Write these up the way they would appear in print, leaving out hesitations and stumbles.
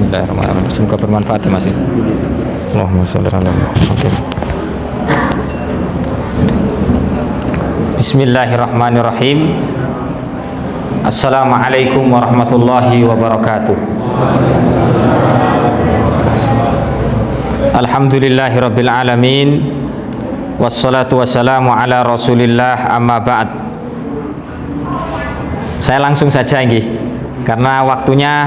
Bismillahirrahmanirrahim. Semoga bermanfaat ya Mas. Allahumma sholli ala Muhammad. Bismillahirrahmanirrahim. Assalamualaikum warahmatullahi wabarakatuh. Alhamdulillahirabbil alamin. Wassalatu wassalamu ala Rasulillah, amma ba'd. Saya langsung saja nggih, karena waktunya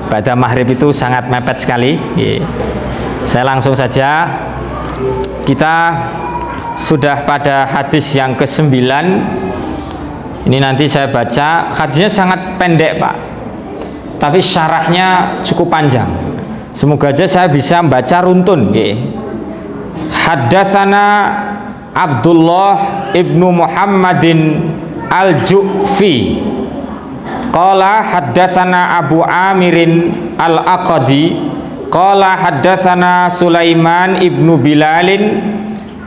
pada maghrib itu sangat mepet sekali. Saya langsung saja. Kita sudah pada hadis yang ke-9. Ini nanti saya baca. Hadisnya sangat pendek Pak, tapi syarahnya cukup panjang. Semoga aja saya bisa membaca runtun. Haddatsana Abdullah ibnu Muhammadin al-Ju'fi qala haddatsana Abu Amirin al-Aqadi qala haddatsana Sulaiman ibnu Bilalin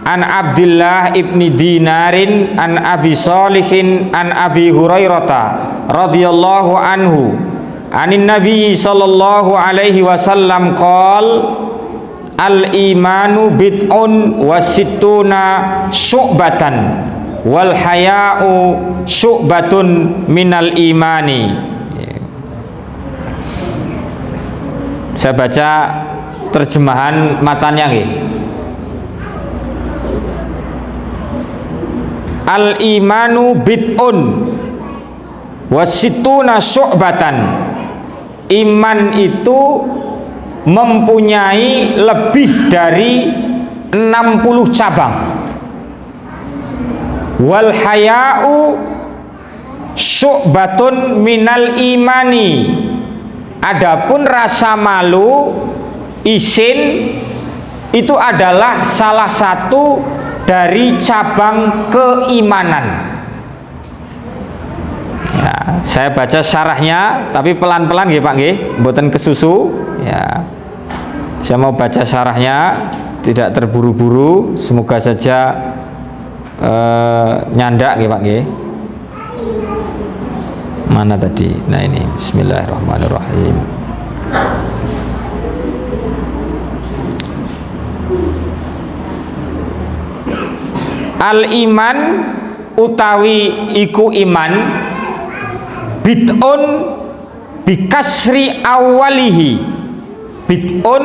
an Abdullah ibni Dinarin an Abi Shalihin an Abi Hurairah radhiyallahu anhu anin Nabi sallallahu alaihi wasallam qala al-imanu bid'un wa sittuna syu'batan wal haya'u syu'batun minal imani. Saya baca terjemahan matanya nggih. Al-imanu bid'un wa sittuna syu'batan. Iman itu mempunyai lebih dari 60 cabang. Wal haya'u syu'batun minal imani. Adapun rasa malu, izin, itu adalah salah satu dari cabang keimanan. Ya, saya baca syarahnya tapi pelan-pelan nggih Pak nggih, mboten kesusu ya. Saya mau baca syarahnya, tidak terburu-buru, semoga saja nyandak nggih Pak nggih. Mana tadi? Nah ini, bismillahirrahmanirrahim. Al-iman utawi iku iman bid'un bikasri awalihi. Bid'un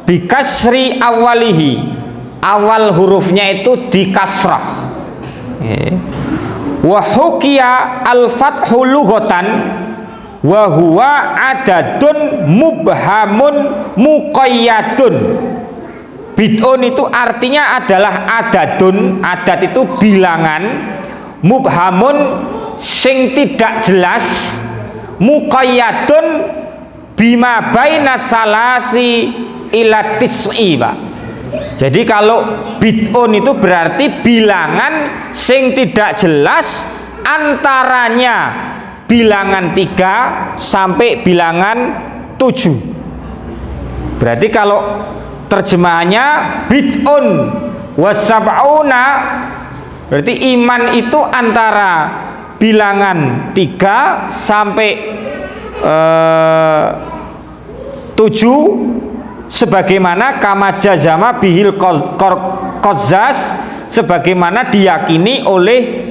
bikasri awalihi, awal hurufnya itu di kasrah. Wa hukiya al-fathu lughatan wa huwa adadun mubhamun muqayyadun. Bid'un itu artinya adalah adadun, adat itu bilangan, mubhamun sing tidak jelas, muqayyadun bima baina salasi ila tis'i Pak. Jadi kalau bid'un itu berarti bilangan sing tidak jelas, antaranya bilangan 3 sampai bilangan 7. Berarti kalau terjemahannya bid'un wasab'una, berarti iman itu antara bilangan 3 sampai 7, sebagaimana kama jazama bihil Qazzaz, sebagaimana diyakini oleh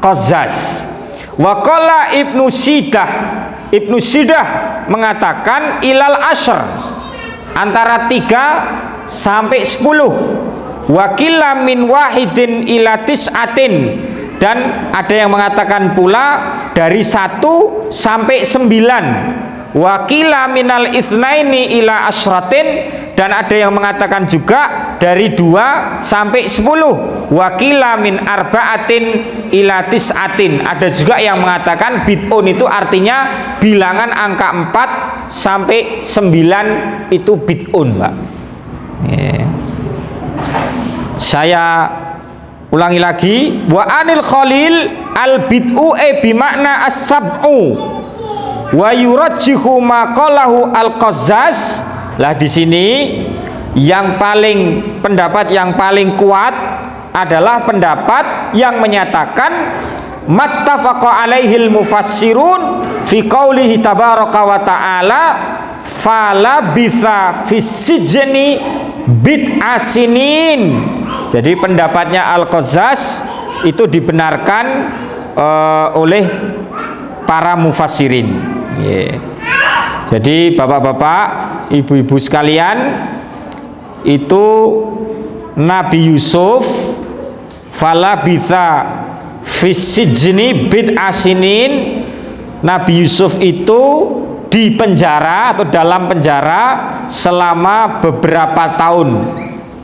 Qazzaz. Wa qala Ibnu Sidah mengatakan ilal ashr, antara 3 sampai 10. Wakila min wahidin ila tis'atin, dan ada yang mengatakan pula dari 1 sampai 9. Wakila minal itsnaini ila asyratin, dan ada yang mengatakan juga dari 2 sampai 10. Wakila min arba'atin ila tis'atin, ada juga yang mengatakan bid'un itu artinya bilangan angka 4 sampai 9 itu bid'un Pak. Saya ulangi lagi, wa anil Khalil al bid'u bimakna as-sab'u wa yurajjihu ma qalahu al Qazzaz. Lah di sini yang pendapat yang paling kuat adalah pendapat yang menyatakan mattafaqa alaihil mufassirun fi qaulihi tabaraka wa ta'ala fala bisa fisijni bid'asinin. Jadi pendapatnya Al-Qazzaz itu dibenarkan oleh para mufassirin. Jadi bapak-bapak, ibu-ibu sekalian, itu Nabi Yusuf fala bisa fisijni bid'asinin. Nabi Yusuf itu di penjara atau dalam penjara selama beberapa tahun,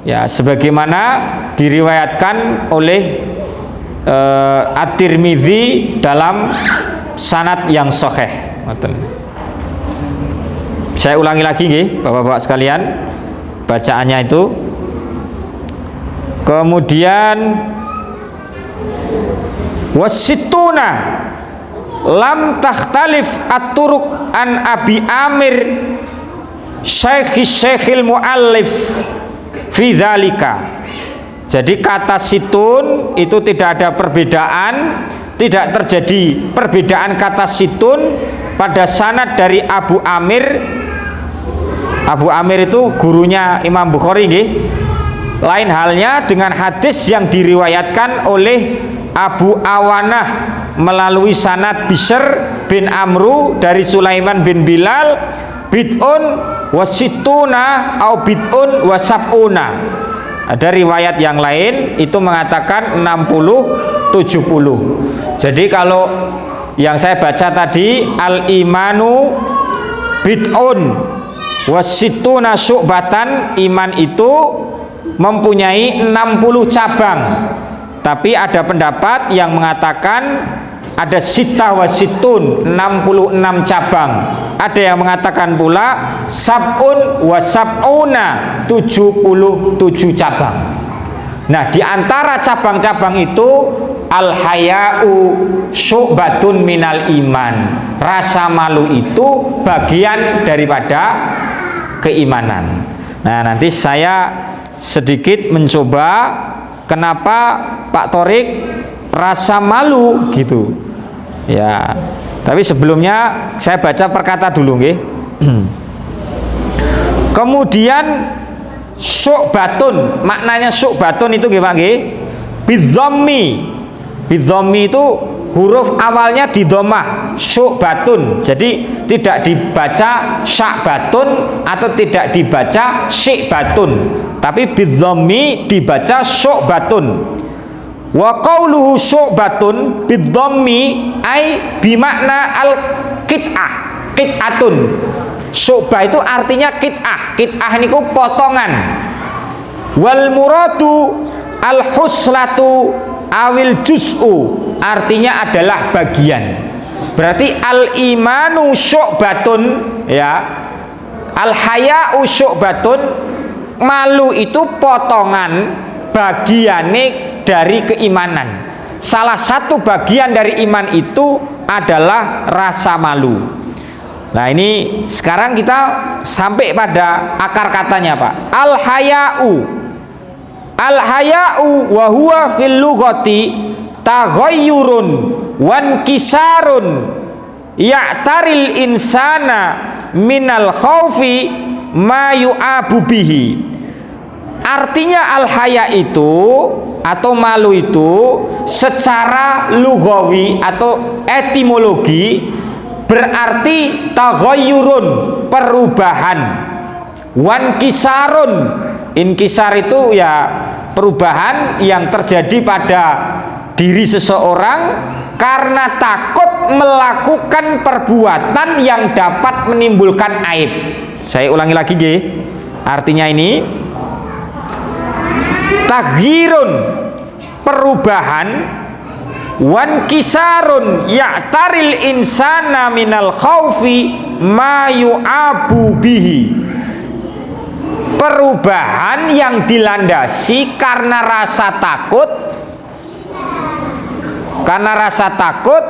ya, sebagaimana diriwayatkan oleh At-Tirmidzi dalam sanad yang sahih. Saya ulangi lagi nggih, bapak-bapak sekalian, bacaannya itu. Kemudian wasituna lam takhtalif at-turuq an Abi Amir Syekhil Muallif fi dzalika. Jadi kata situn itu tidak ada perbedaan, tidak terjadi perbedaan kata situn pada sanad dari Abu Amir. Abu Amir itu gurunya Imam Bukhari nggih. Lain halnya dengan hadis yang diriwayatkan oleh Abu Awanah melalui sanad Bishr bin Amru dari Sulaiman bin Bilal, bid'un wasituna au bid'un wasab'una. Ada riwayat yang lain itu mengatakan 60 70. Jadi kalau yang saya baca tadi al-imanu bid'un wasituna syu'batan, iman itu mempunyai 60 cabang. Tapi ada pendapat yang mengatakan ada sitah wasitun, 66 cabang. Ada yang mengatakan pula sab'un wasab'una, 77 cabang. Nah, di antara cabang-cabang itu al-haya'u syu'batun minal iman. Rasa malu itu bagian daripada keimanan. Nah, nanti saya sedikit mencoba kenapa Pak Torik rasa malu gitu. Ya, tapi sebelumnya saya baca perkata dulu nggih. Kemudian syu'batun, maknanya syu'batun itu nggih Pak nggih, bidzammi. Bidzammi itu huruf awalnya di dhammah, syu'batun. Jadi tidak dibaca sya'batun atau tidak dibaca syi'batun, tapi bidzammi dibaca syu'batun. Wa qauluhu syu'batun bidhammi ai bimakna al qit'ah, qit'atun. Syu'bah itu artinya qit'ah. Qit'ah niku potongan. Wal muradu al huslatu awil juz'u, artinya adalah bagian. Berarti al imanu syu'batun, ya. Al haya'u syu'batun, malu itu potongan bagiane dari keimanan. Salah satu bagian dari iman itu adalah rasa malu. Nah, ini sekarang kita sampai pada akar katanya Pak. Al-haya'u. Al-haya'u wa huwa fil lughati taghayyurun wan kisarun ya'taril insana minal khaufi ma yu'abu bihi. Artinya al-haya itu atau malu itu secara lughawi atau etimologi berarti taghayyurun, perubahan, wan kisarun, inkisar itu ya perubahan yang terjadi pada diri seseorang karena takut melakukan perbuatan yang dapat menimbulkan aib. Saya ulangi lagi nggih. Artinya ini taghyirun, perubahan, wan kisarun ya'taril insana minal khaufi ma yu'abu bihi, perubahan yang dilandasi karena rasa takut,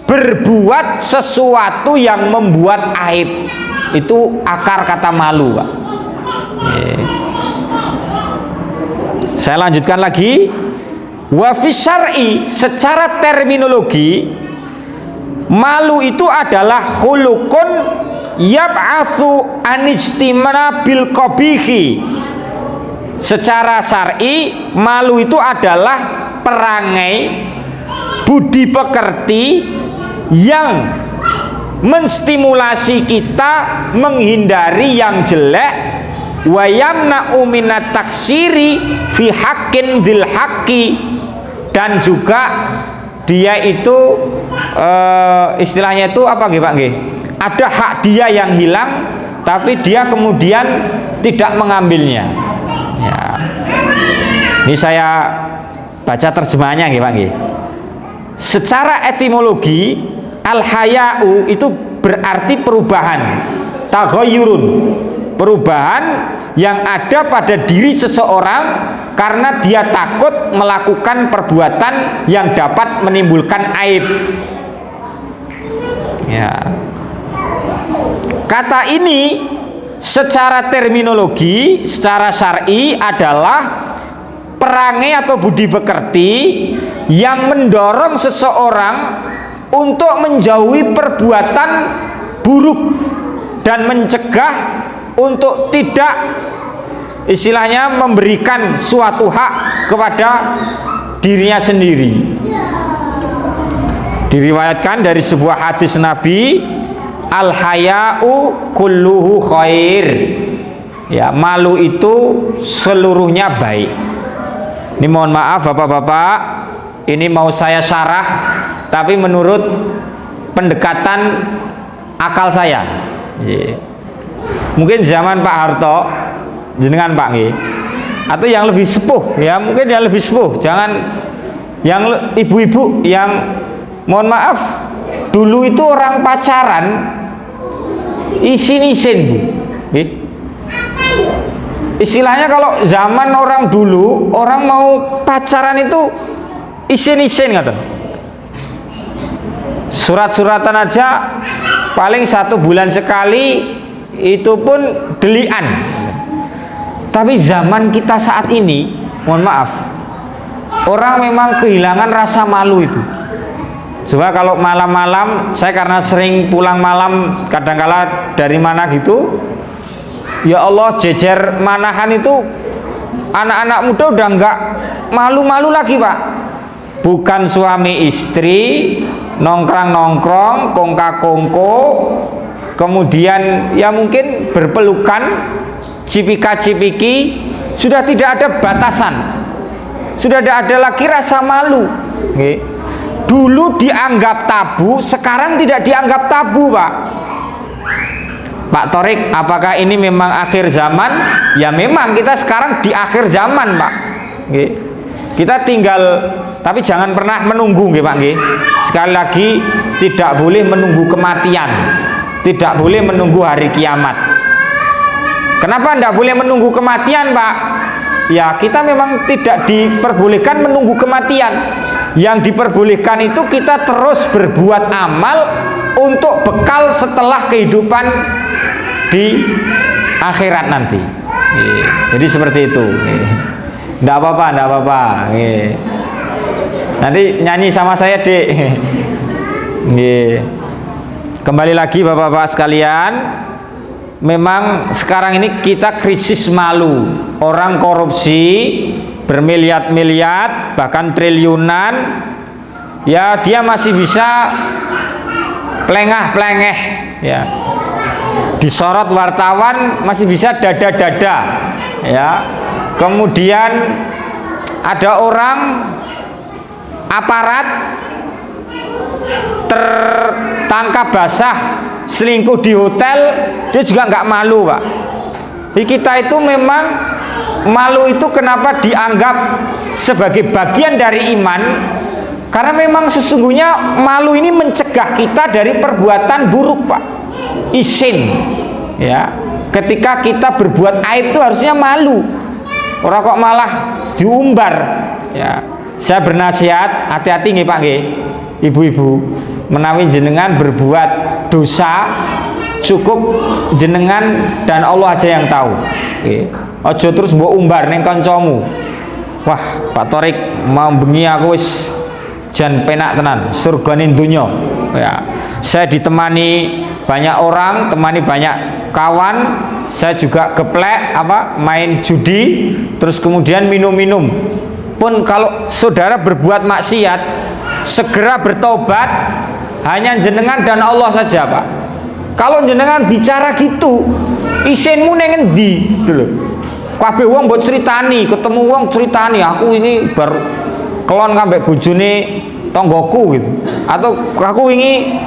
berbuat sesuatu yang membuat aib. Itu akar kata malu Pak. Saya lanjutkan lagi. Wa fi syar'i, secara terminologi malu itu adalah khulukun yab'atsu anistimana bil qabihi. Secara syar'i malu itu adalah perangai budi pekerti yang menstimulasi kita menghindari yang jelek, wa yamna'u minat taksiri fi haqqin dzil haqqi, dan juga dia itu istilahnya itu apa nggih Pak nggih? Ada hak dia yang hilang tapi dia kemudian tidak mengambilnya. Ya. Ini saya baca terjemahannya nggih Pak nggih. Secara etimologi al-haya'u itu berarti perubahan, taghayyurun, perubahan yang ada pada diri seseorang karena dia takut melakukan perbuatan yang dapat menimbulkan aib. Ya. Kata ini secara terminologi, secara syar'i adalah perangai atau budi pekerti yang mendorong seseorang untuk menjauhi perbuatan buruk dan mencegah untuk tidak istilahnya memberikan suatu hak kepada dirinya sendiri. Diriwayatkan dari sebuah hadis Nabi, al-haya'u kulluhu khair. Ya, malu itu seluruhnya baik. Ini mohon maaf Bapak-bapak, ini mau saya syarah tapi menurut pendekatan akal saya. Mungkin zaman Pak Harto jenengan Pak nggih, atau yang lebih sepuh ya, mungkin yang lebih sepuh, jangan yang ibu-ibu yang mohon maaf dulu itu orang pacaran isin-isin Bu. Istilahnya kalau zaman orang dulu, orang mau pacaran itu isin-isin ngaten. Surat-suratan aja paling 1 bulan sekali, itu pun delian. Tapi zaman kita saat ini, mohon maaf, orang memang kehilangan rasa malu itu. Coba kalau malam-malam, saya karena sering pulang malam kadangkala dari mana gitu, ya Allah, jejer manahan itu anak-anak muda udah nggak malu-malu lagi Pak. Bukan suami istri nongkrong-nongkrong, kongka-kongko, kemudian ya mungkin berpelukan, cipika-cipiki, sudah tidak ada batasan, sudah tidak ada lagi rasa malu. Dulu dianggap tabu, sekarang tidak dianggap tabu Pak. Pak Torik, apakah ini memang akhir zaman? Ya memang kita sekarang di akhir zaman Pak. Kita tinggal, tapi jangan pernah menunggu Pak. Sekali lagi, tidak boleh menunggu kematian, tidak boleh menunggu hari kiamat. Kenapa tidak boleh menunggu kematian Pak? Ya kita memang tidak diperbolehkan menunggu kematian. Yang diperbolehkan itu kita terus berbuat amal untuk bekal setelah kehidupan di akhirat nanti. Jadi seperti itu. Tidak apa-apa, tidak apa-apa. Nanti nyanyi sama saya Dek. Kembali lagi Bapak-bapak sekalian, memang sekarang ini kita krisis malu. Orang korupsi bermiliar-miliar bahkan triliunan, ya dia masih bisa plengah-plengeh ya, disorot wartawan masih bisa dada-dada ya. Kemudian ada orang aparat tertangkap basah selingkuh di hotel, dia juga nggak malu Pak. Jadi kita itu memang malu itu kenapa dianggap sebagai bagian dari iman? Karena memang sesungguhnya malu ini mencegah kita dari perbuatan buruk Pak. Isin ya, ketika kita berbuat aib itu harusnya malu. Orang kok malah diumbar ya. Saya bernasihat hati-hati nih Pak nggih, ibu-ibu, menawi jenengan berbuat dosa cukup jenengan dan Allah aja yang tahu. Ojo terus mbok umbar ning kancamu. Wah, Pak Torik mau bengi aku wis jan penak tenan, surgane donya. ya. Saya ditemani banyak orang, temani banyak kawan, saya juga geplek main judi, terus kemudian minum-minum. Pun kalau saudara berbuat maksiat, segera bertobat, hanya jenengan dan Allah saja, Pak. Kalau jenengan bicara gitu, isinmu neng endi gitu loh. Kabeh wong mbok critani, ketemu wong critani, aku ini baru kelon kambek bojone tonggoku gitu. Atau aku ini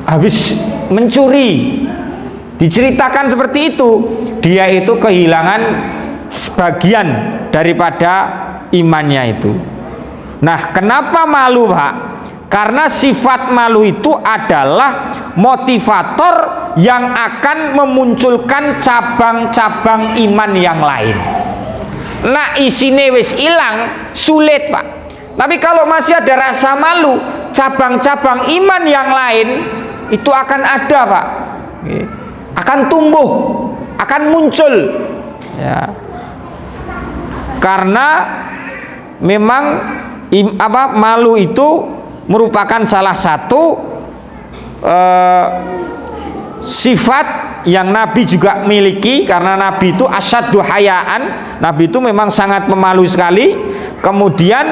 habis mencuri. Diceritakan seperti itu, dia itu kehilangan sebagian daripada imannya itu. Nah, kenapa malu, Pak? Karena sifat malu itu adalah motivator yang akan memunculkan cabang-cabang iman yang lain. Nah, isine wis ilang, sulit, Pak. Tapi kalau masih ada rasa malu, cabang-cabang iman yang lain itu akan ada, Pak. Akan tumbuh, akan muncul, ya. Karena memang malu itu merupakan salah satu sifat yang Nabi juga miliki, karena Nabi itu asyaddu hayaan, Nabi itu memang sangat memalu sekali. Kemudian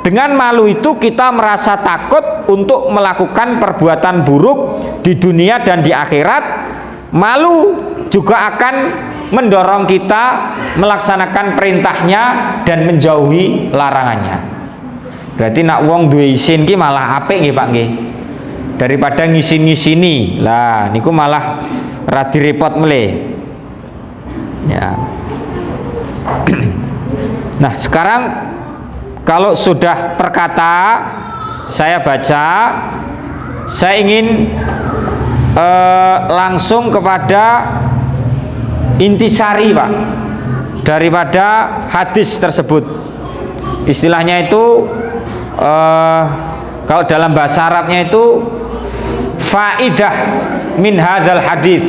dengan malu itu kita merasa takut untuk melakukan perbuatan buruk di dunia dan di akhirat. Malu juga akan mendorong kita melaksanakan perintahnya dan menjauhi larangannya. Berarti nak wong duwe isin ki malah apik nggih Pak nggih. Daripada ngisin-ngisini. Lah niku malah radi repot meleh. Ya. Nah, sekarang kalau sudah perkata saya baca, saya ingin langsung kepada intisari, Pak, daripada hadis tersebut. Istilahnya itu kalau dalam bahasa Arabnya itu faidah min hadzal hadis,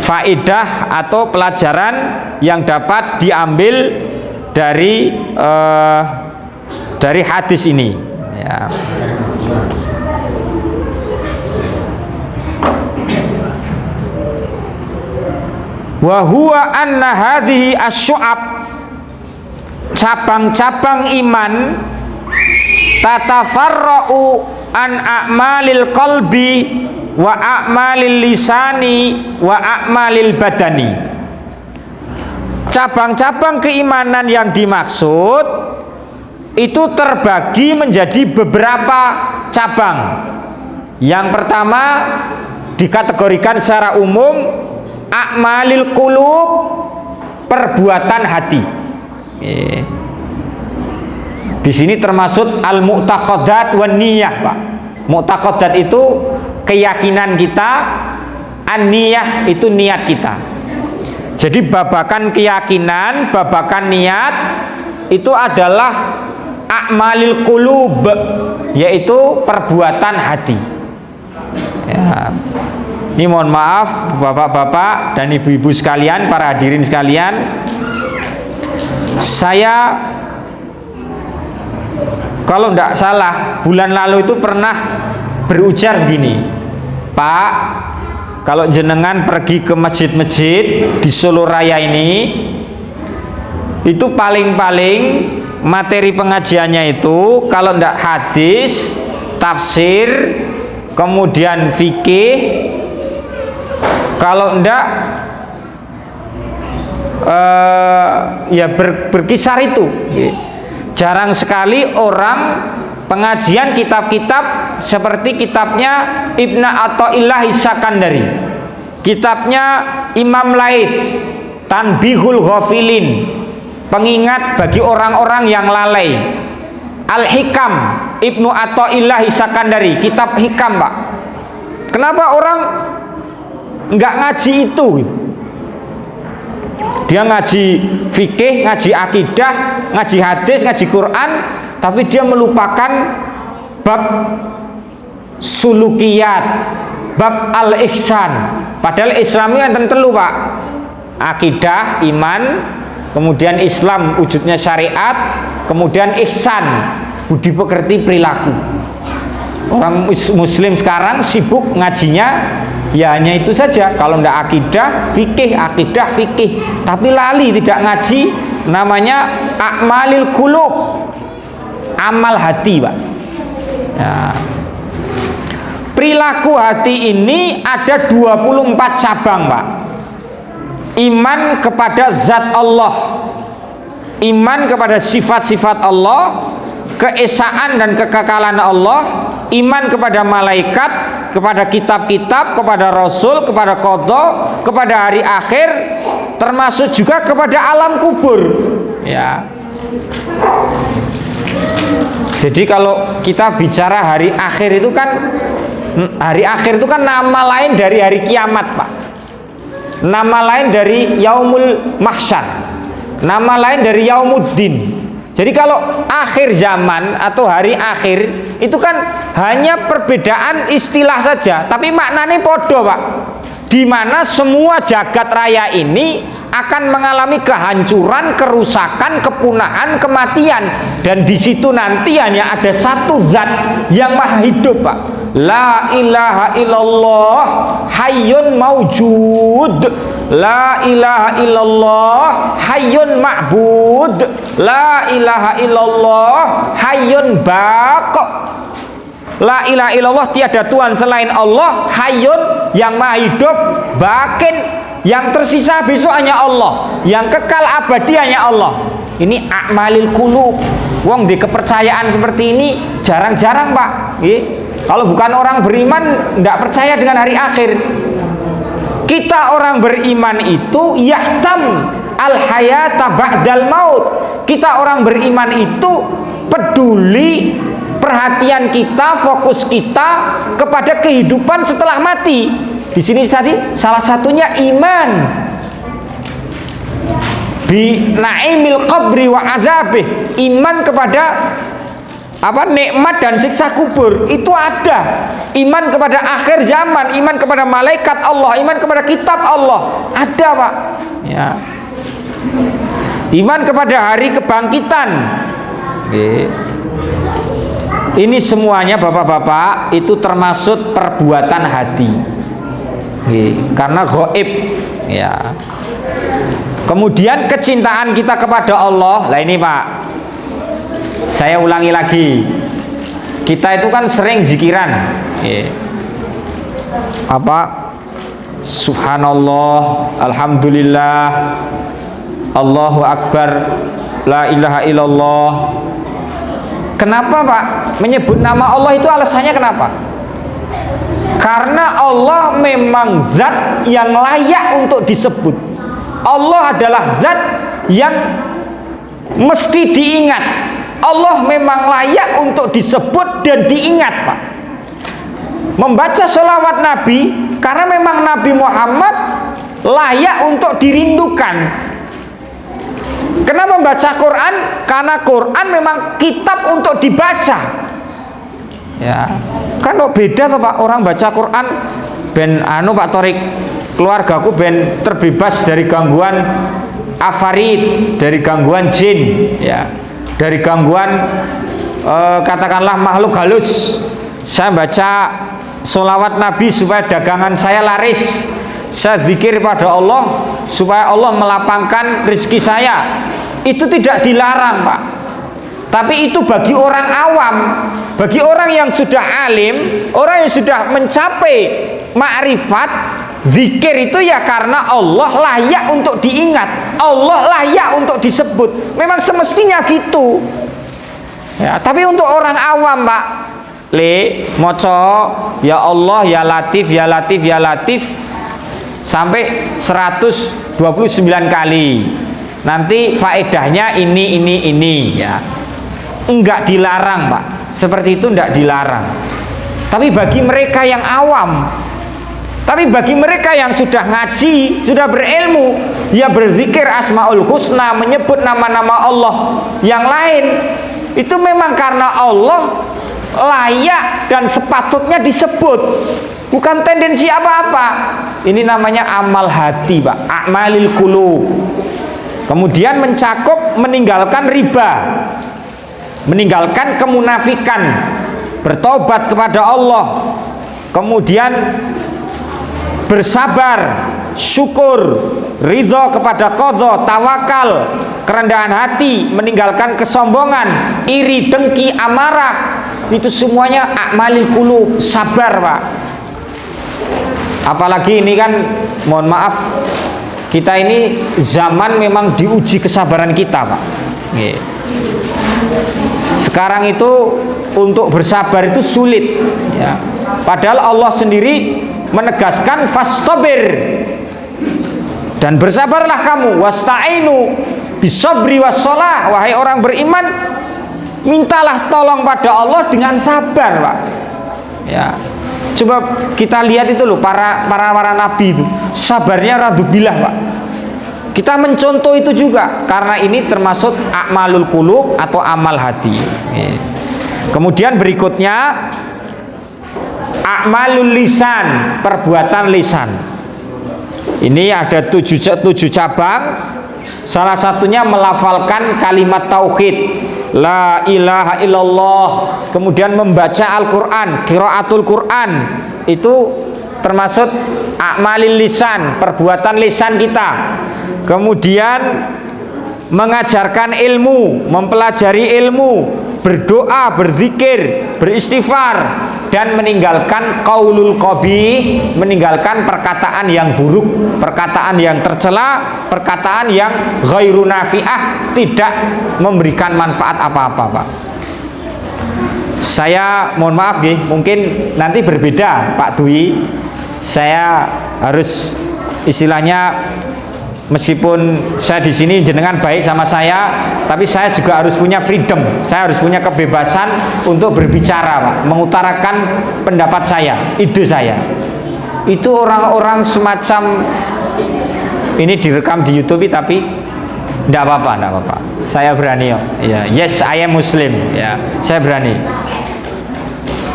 faidah atau pelajaran yang dapat diambil dari hadis ini, ya. Wa huwa anna hadhihi asy'ab, cabang-cabang iman, tatafarra'u an a'malil qalbi wa a'malil lisani wa a'malil badani. Cabang-cabang keimanan yang dimaksud itu terbagi menjadi beberapa cabang. Yang pertama dikategorikan secara umum a'malil qulub, perbuatan hati. Di sini termasuk al-mu'taqadat wan niyah, Pak. Mu'taqadat itu keyakinan kita, an-niyah itu niat kita. Jadi babakan keyakinan, babakan niat itu adalah a'malil qulub, yaitu perbuatan hati. Ya. Ini mohon maaf bapak-bapak dan ibu-ibu sekalian, para hadirin sekalian, saya kalau tidak salah bulan lalu itu pernah berujar gini, Pak, kalau jenengan pergi ke masjid-masjid di Solo Raya ini, itu paling-paling materi pengajiannya itu kalau tidak hadis, tafsir, kemudian fikih, kalau enggak ya berkisar itu. Jarang sekali orang pengajian kitab-kitab seperti kitabnya Ibnu Athaillah As-Sakandari, kitabnya Imam Laits Tanbihul Ghafilin, pengingat bagi orang-orang yang lalai. Al-Hikam Ibnu Athaillah As-Sakandari, kitab hikam, Pak. Kenapa orang enggak ngaji itu? Dia ngaji fikih, ngaji akidah, ngaji hadis, ngaji Quran, tapi dia melupakan bab sulukiyat, bab al-ihsan. Padahal Islam itu enten telu, Pak. Akidah, iman, kemudian Islam wujudnya syariat, kemudian ihsan, budi pekerti perilaku. Orang muslim sekarang sibuk ngajinya ya hanya itu saja. Kalau ndak akidah fikih, tapi lali tidak ngaji namanya a'malil qulub, amal hati, Pak. Ya. Perilaku hati ini ada 24 cabang, Pak. Iman kepada zat Allah, iman kepada sifat-sifat Allah, keesaan dan kekekalan Allah, iman kepada malaikat, kepada kitab-kitab, kepada rasul, kepada qada, kepada hari akhir, termasuk juga kepada alam kubur. Ya. Jadi kalau kita bicara hari akhir itu kan nama lain dari hari kiamat, Pak. Nama lain dari yaumul mahsyar, nama lain dari yaumuddin. Jadi kalau akhir zaman atau hari akhir itu kan hanya perbedaan istilah saja, tapi maknanya podo, Pak. Di mana semua jagat raya ini akan mengalami kehancuran, kerusakan, kepunahan, kematian, dan di situ nanti hanya ada satu zat yang maha hidup, Pak. La ilaha illallah hayyun maujud, la ilaha illallah hayyun ma'bud, la ilaha illallah hayyun baqo. La ilaha illallah tiada Tuhan selain Allah, hayyun yang maha hidup, bakin yang tersisa besok hanya Allah, yang kekal abadi hanya Allah. Ini a'malil qulub. Wong di kepercayaan seperti ini jarang-jarang, Pak. Kalau bukan orang beriman tidak percaya dengan hari akhir. Kita orang beriman itu yahtam al hayata ba'dal maut. Kita orang beriman itu peduli, perhatian kita, fokus kita kepada kehidupan setelah mati. Di sini tadi salah satunya iman bi naimil qabri wa azabih, iman kepada nikmat dan siksa kubur. Itu ada iman kepada akhir zaman, iman kepada malaikat Allah, iman kepada kitab Allah, ada, Pak. Ya. Iman kepada hari kebangkitan. Ini semuanya, Bapak-bapak, itu termasuk perbuatan hati. Karena gaib, ya. Kemudian kecintaan kita kepada Allah. Lah ini, Pak, saya ulangi lagi. Kita itu kan sering zikiran, Subhanallah, Alhamdulillah, Allahu Akbar, La ilaha illallah. Kenapa, Pak, menyebut nama Allah itu alasannya kenapa? Karena Allah memang zat yang layak untuk disebut. Allah adalah zat yang mesti diingat. Allah memang layak untuk disebut dan diingat, Pak. Membaca sholawat Nabi karena memang Nabi Muhammad layak untuk dirindukan. Kenapa membaca Quran? Karena Quran memang kitab untuk dibaca. Ya, kan beda tuh, Pak, orang baca Quran ben Pak Torik, keluargaku ben terbebas dari gangguan afarid, dari gangguan jin, ya, dari gangguan katakanlah makhluk halus. Saya baca sholawat Nabi supaya dagangan saya laris, saya zikir pada Allah supaya Allah melapangkan rezeki saya. Itu tidak dilarang, Pak. Tapi itu bagi orang awam, bagi orang yang sudah alim, orang yang sudah mencapai makrifat, zikir itu ya karena Allah layak untuk diingat, Allah layak untuk disebut. Memang semestinya gitu. Ya, tapi untuk orang awam, Pak, moco ya Allah, ya Latif, ya Latif, ya Latif sampai 129 kali. Nanti faedahnya ini ya. Enggak dilarang, Pak. Seperti itu enggak dilarang. Tapi bagi mereka yang awam, tapi bagi mereka yang sudah ngaji, sudah berilmu, ya berzikir Asmaul Husna, menyebut nama-nama Allah yang lain, itu memang karena Allah layak dan sepatutnya disebut, bukan tendensi apa-apa. Ini namanya amal hati, Pak, a'malil qulub. Kemudian mencakup meninggalkan riba, meninggalkan kemunafikan, bertobat kepada Allah, kemudian bersabar, syukur, ridho kepada qadha, tawakal, kerendahan hati, meninggalkan kesombongan, iri, dengki, amarah, itu semuanya a'malil qulub, sabar Pak. Apalagi ini kan, mohon maaf, kita ini zaman memang diuji kesabaran kita Pak. Sekarang itu untuk bersabar itu sulit ya. Padahal Allah sendiri menegaskan fastabir, dan bersabarlah kamu, wasta'inu bisabri wassalah. Wahai orang beriman, mintalah tolong pada Allah dengan sabar Pak ya. Coba kita lihat itu loh, para nabi itu sabarnya radzubillah Pak. Kita mencontoh itu juga karena ini termasuk a'malul qulub atau amal hati. Kemudian berikutnya a'malul lisan, perbuatan lisan. Ini ada tujuh cabang. Salah satunya melafalkan kalimat tauhid, la ilaha illallah, kemudian membaca Al-Quran, qiraatul Quran, itu termasuk a'malil lisan, perbuatan lisan kita. Kemudian mengajarkan ilmu, mempelajari ilmu, berdoa, berzikir, beristighfar, dan meninggalkan qaulul qabih, meninggalkan perkataan yang buruk, perkataan yang tercela, perkataan yang ghairu nafi'ah, tidak memberikan manfaat apa-apa Pak. Saya mohon maaf nih, mungkin nanti berbeda Pak Dwi. Saya harus istilahnya, meskipun saya di sini jenengan baik sama saya, tapi saya juga harus punya freedom. Saya harus punya kebebasan untuk berbicara Pak, mengutarakan pendapat saya, ide saya. Itu orang-orang semacam ini direkam di YouTube tapi tidak apa-apa. Saya berani ya. Yes, I am Muslim ya. Saya berani.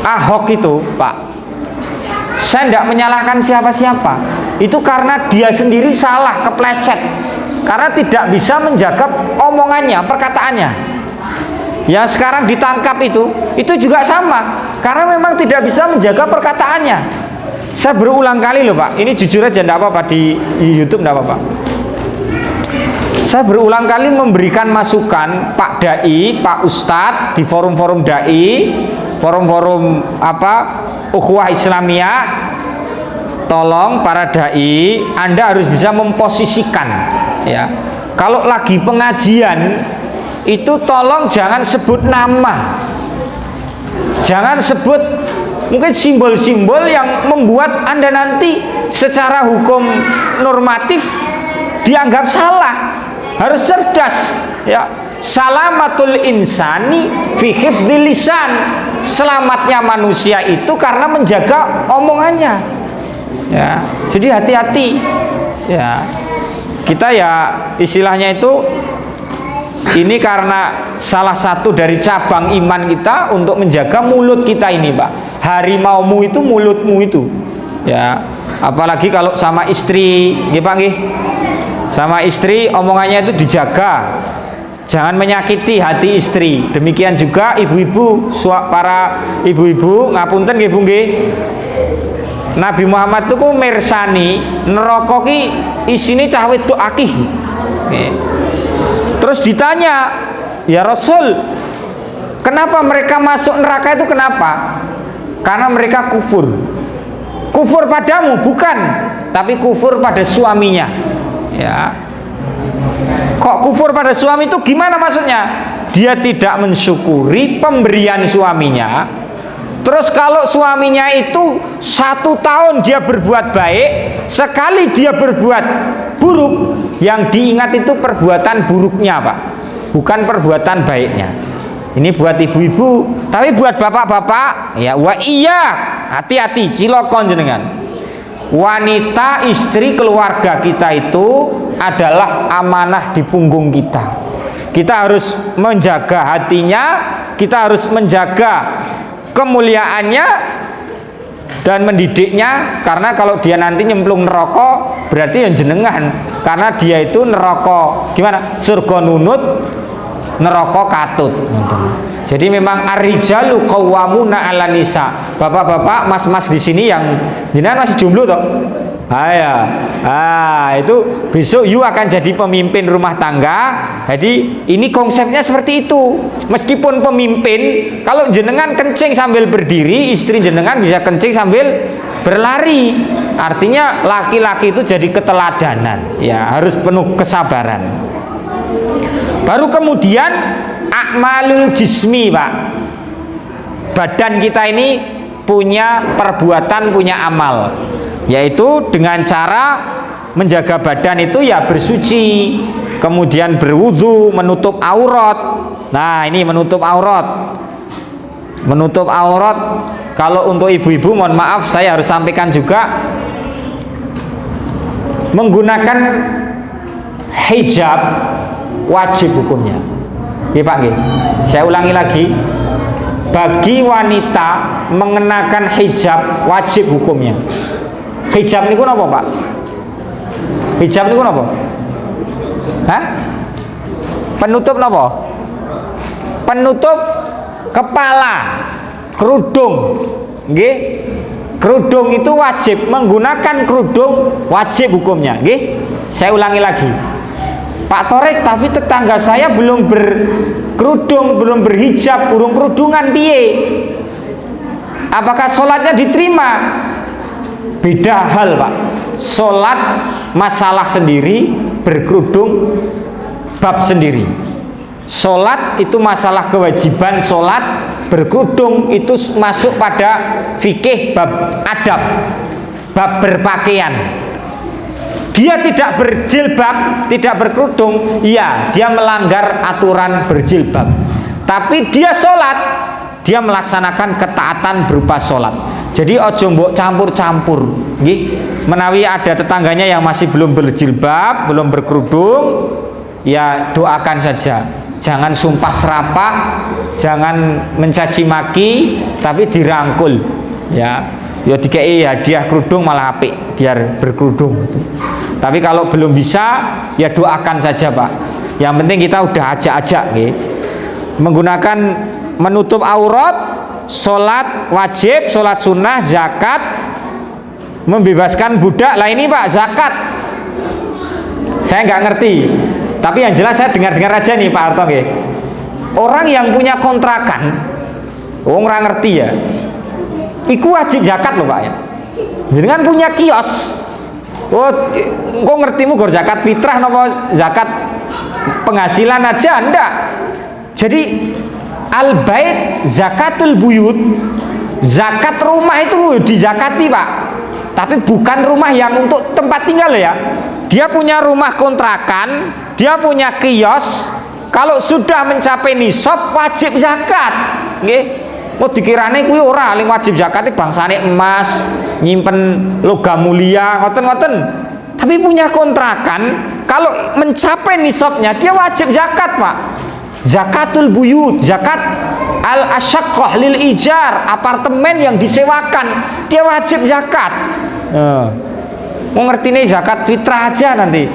Ahok itu Pak, saya tidak menyalahkan siapa-siapa. Itu karena dia sendiri salah, kepleset, karena tidak bisa menjaga omongannya, perkataannya. Yang sekarang ditangkap itu juga sama, karena memang tidak bisa menjaga perkataannya. Saya berulang kali loh Pak, ini jujur aja, tidak apa-apa di YouTube, tidak apa-apa. Saya berulang kali memberikan masukan Pak Dai, Pak Ustadz di forum-forum Dai, forum-forum ukhuwah Islamiyah. Tolong para dai, Anda harus bisa memposisikan ya. Kalau lagi pengajian itu tolong jangan sebut nama, jangan sebut mungkin simbol-simbol yang membuat Anda nanti secara hukum normatif dianggap salah. Harus cerdas ya. Salamatul insani fi hifdzil lisan, selamatnya manusia itu karena menjaga omongannya ya. Jadi hati-hati ya. Kita ya istilahnya itu, ini karena salah satu dari cabang iman kita untuk menjaga mulut kita ini Pak. Harimaumu itu mulutmu itu ya. Apalagi kalau sama istri nggih Pak nggih, sama istri omongannya itu dijaga, jangan menyakiti hati istri. Demikian juga ibu-ibu, para ibu-ibu ngapunten nggih Bu nggih. Nabi Muhammad itu ku mirsani neraka ki isine cah wedok akeh. Terus ditanya, "Ya Rasul, kenapa mereka masuk neraka itu kenapa?" Karena mereka kufur. Kufur padamu bukan, tapi kufur pada suaminya. Ya. Kok kufur pada suami itu gimana maksudnya? Dia tidak mensyukuri pemberian suaminya. Terus kalau suaminya itu 1 tahun dia berbuat baik, sekali dia berbuat buruk, yang diingat itu perbuatan buruknya Pak, bukan perbuatan baiknya. Ini buat ibu-ibu, tapi buat bapak-bapak ya, wa iya, hati-hati, cilokon jenengan. Wanita, istri, keluarga kita itu adalah amanah di punggung kita. Kita harus menjaga hatinya, kita harus menjaga kemuliaannya dan mendidiknya, karena kalau dia nanti nyemplung neraka berarti yang jenengan, karena dia itu neraka gimana? Surga nunut, neraka katut. Jadi memang ar-rijalu qawwamuna 'alan nisa. Bapak-bapak, mas-mas di sini yang jenengan masih jomblo toh? Itu besok you akan jadi pemimpin rumah tangga. Jadi ini konsepnya seperti itu. Meskipun pemimpin, kalau jenengan kencing sambil berdiri, istri jenengan bisa kencing sambil berlari. Artinya laki-laki itu jadi keteladanan. Ya, harus penuh kesabaran. Baru kemudian a'malul jismi, Pak. Badan kita ini punya perbuatan, punya amal, yaitu dengan cara menjaga badan itu ya bersuci, kemudian berwudu, menutup aurat. Nah, ini menutup aurat. Menutup aurat, kalau untuk ibu-ibu mohon maaf saya harus sampaikan juga, menggunakan hijab wajib hukumnya. Nggih Pak nggih. Saya ulangi lagi. Bagi wanita mengenakan hijab wajib hukumnya. Hijab niku napa, Pak? Hijab niku napa? Hah? Penutup napa? Penutup kepala, kerudung. Nggih. Kerudung itu wajib, menggunakan kerudung wajib hukumnya. Nggih. Saya ulangi lagi. Pak Torik, tapi tetangga saya belum berkerudung, belum berhijab, burung kerudungan piye? Apakah sholatnya diterima? Beda hal, Pak. Sholat masalah sendiri, berkerudung bab sendiri. Sholat itu masalah kewajiban sholat, berkerudung itu masuk pada fikih bab adab, bab berpakaian. Dia tidak berjilbab, tidak berkerudung, iya dia melanggar aturan berjilbab. Tapi dia sholat, dia melaksanakan ketaatan berupa sholat. Jadi ojo mbok campur-campur, menawi ada tetangganya yang masih belum berjilbab, belum berkerudung, ya doakan saja. Jangan sumpah serapah, jangan mencaci maki, tapi dirangkul, ya dikei hadiah kerudung malah apik biar berkerudung. Tapi kalau belum bisa, ya doakan saja Pak. Yang penting kita udah ajak-ajak, menggunakan menutup aurat, sholat wajib, sholat sunnah, zakat, membebaskan budak. Lah ini Pak, zakat saya nggak ngerti, tapi yang jelas saya dengar-dengar aja nih Pak Harto. Orang yang punya kontrakan, orang ngerti ya, iku wajib zakat loh Pak ya. Jenengan punya kios, kok ngertimu gor zakat fitrah nopo zakat penghasilan aja enggak. Jadi al bait zakatul buyut, zakat rumah itu dizakati Pak, tapi bukan rumah yang untuk tempat tinggal ya. Dia punya rumah kontrakan, dia punya kios, kalau sudah mencapai nisab wajib zakat, nggih. Kok dikirane kuwi ora ling wajib zakat bangsane emas, nyimpen logam mulia, ngoten-ngoten. Tapi punya kontrakan, kalau mencapai nisabnya dia wajib zakat, Pak. Zakatul buyut, zakat al-asyaqqah lil ijar, apartemen yang disewakan, dia wajib zakat. Mau ngerti nih zakat fitrah aja nanti.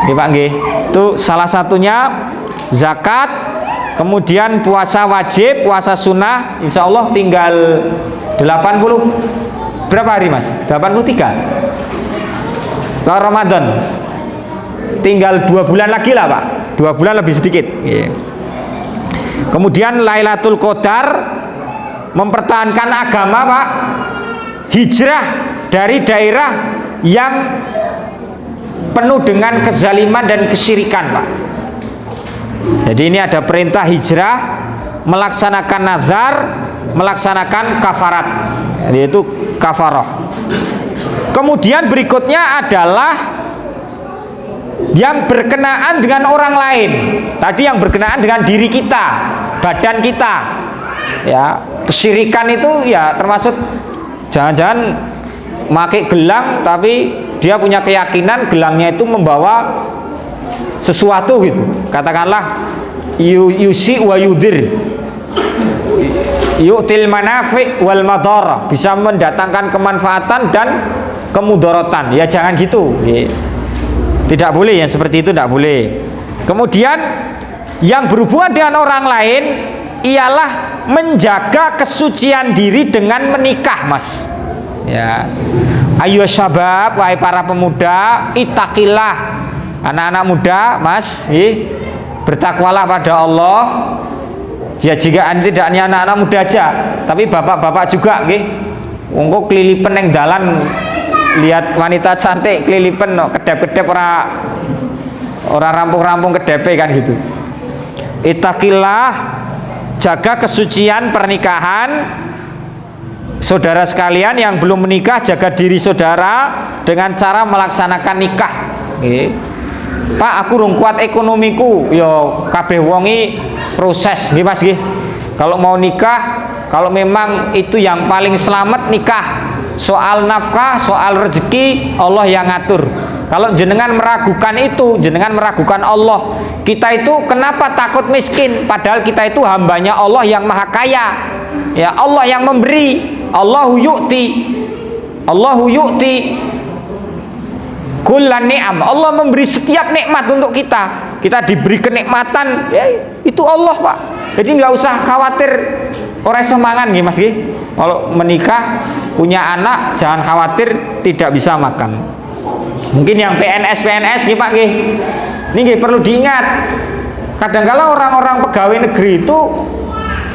Nggih Pak nggih. Itu salah satunya zakat. Kemudian puasa wajib, puasa sunnah, insya Allah tinggal 80 berapa hari Mas? 83. Kalau Ramadan tinggal 2 bulan lagi lah Pak, 2 bulan lebih sedikit. Kemudian Lailatul Qadar, mempertahankan agama Pak, hijrah dari daerah yang penuh dengan kezaliman dan kesyirikan Pak. Jadi ini ada perintah hijrah, melaksanakan nazar, melaksanakan kafarat, yaitu kafarah. Kemudian berikutnya adalah yang berkenaan dengan orang lain. Tadi yang berkenaan dengan diri kita, badan kita. Ya, kesyirikan itu ya termasuk jangan-jangan pakai gelang tapi dia punya keyakinan gelangnya itu membawa sesuatu gitu, katakanlah yusi wa yudir, yu'til manafi wal madharah, bisa mendatangkan kemanfaatan dan kemudaratan. Ya jangan gitu, tidak boleh yang seperti itu, tidak boleh. Kemudian yang berhubungan dengan orang lain ialah menjaga kesucian diri dengan menikah, Mas. Ya. Ayo syabab, wahai para pemuda, ittaqillah. Anak-anak muda, Mas, bertakwalah pada Allah. Ya jika anda tidak hanya anak-anak muda aja, tapi bapak-bapak juga, nggih. Wong kelilipen neng dalan lihat wanita cantik kelilipen kedep-kedep ora rampung-rampung kedepe kan gitu. Ittaqillah, jaga kesucian pernikahan. Saudara sekalian yang belum menikah, jaga diri saudara dengan cara melaksanakan nikah. Pak, aku rung kuat ekonomiku, yo kabeh wongi proses, nggih Mas nggih. Kalau mau nikah, kalau memang itu yang paling selamat nikah. Soal nafkah, soal rezeki Allah yang ngatur. Kalau jenengan meragukan itu, jenengan meragukan Allah. Kita itu kenapa takut miskin? Padahal kita itu hambanya Allah yang maha kaya. Ya Allah yang memberi. Allahu yu'ti kullan ni'am. Allah memberi setiap nikmat untuk kita. Kita diberi kenikmatan, ya, itu Allah, Pak. Jadi nggak usah khawatir orang semangan, nggih Mas nggih. Kalau menikah punya anak jangan khawatir tidak bisa makan. Mungkin yang PNS nggih Pak nggih. Ini nggih perlu diingat. Kadang-kala orang-orang pegawai negeri itu,